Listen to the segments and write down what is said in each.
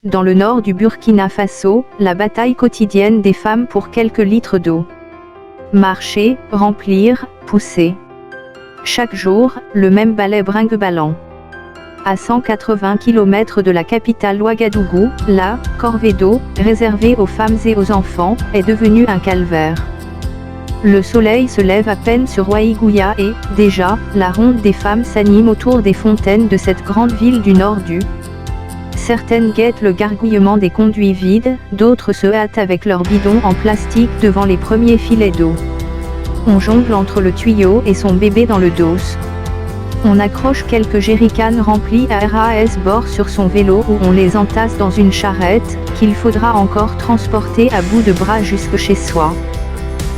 Dans le nord du Burkina Faso, la bataille quotidienne des femmes pour quelques litres d'eau. Marcher, remplir, pousser. Chaque jour, le même balai brinque-ballant. À 180 km de la capitale Ouagadougou, la corvée d'eau, réservée aux femmes et aux enfants, est devenue un calvaire. Le soleil se lève à peine sur Ouaïgouya et, déjà, la ronde des femmes s'anime autour des fontaines de cette grande ville du nord du. Certaines guettent le gargouillement des conduits vides, d'autres se hâtent avec leurs bidons en plastique devant les premiers filets d'eau. On jongle entre le tuyau et son bébé dans le dos. On accroche quelques jerrycans remplis à ras bord sur son vélo ou on les entasse dans une charrette, qu'il faudra encore transporter à bout de bras jusque chez soi.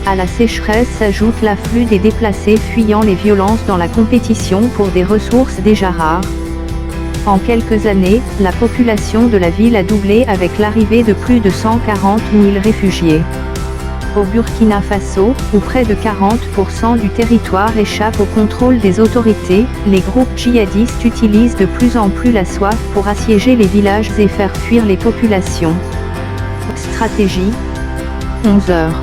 À la sécheresse s'ajoute l'afflux des déplacés fuyant les violences dans la compétition pour des ressources déjà rares. En quelques années, la population de la ville a doublé avec l'arrivée de plus de 140 000 réfugiés. Au Burkina Faso, où près de 40% du territoire échappe au contrôle des autorités, les groupes djihadistes utilisent de plus en plus la soif pour assiéger les villages et faire fuir les populations. Stratégie. 11 heures.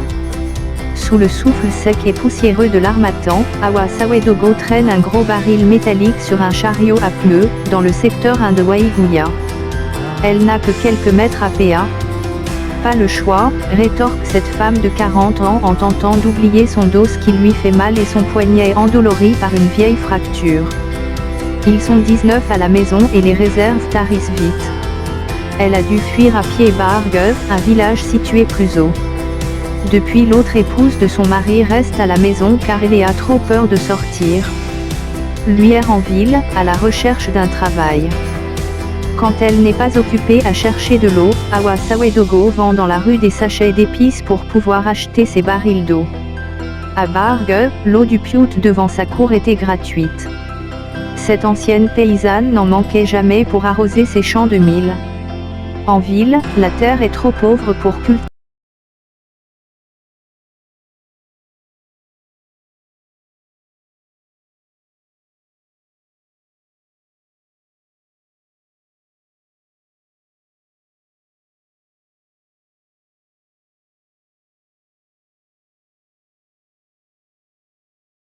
Sous le souffle sec et poussiéreux de l'harmattan, Awa Sawedogo traîne un gros baril métallique sur un chariot à pneus, dans le secteur 1 de Ouaïgouya. Elle n'a que quelques mètres à PA. Pas le choix, rétorque cette femme de 40 ans en tentant d'oublier son dos qui lui fait mal et son poignet endolori par une vieille fracture. Ils sont 19 à la maison et les réserves tarissent vite. Elle a dû fuir à pied Bargue, un village situé plus haut. Depuis, l'autre épouse de son mari reste à la maison car elle a trop peur de sortir. Lui erre en ville, à la recherche d'un travail. Quand elle n'est pas occupée à chercher de l'eau, Awa Sawedogo vend dans la rue des sachets d'épices pour pouvoir acheter ses barils d'eau. À Bargue, l'eau du Piout devant sa cour était gratuite. Cette ancienne paysanne n'en manquait jamais pour arroser ses champs de mil. En ville, la terre est trop pauvre pour cultiver.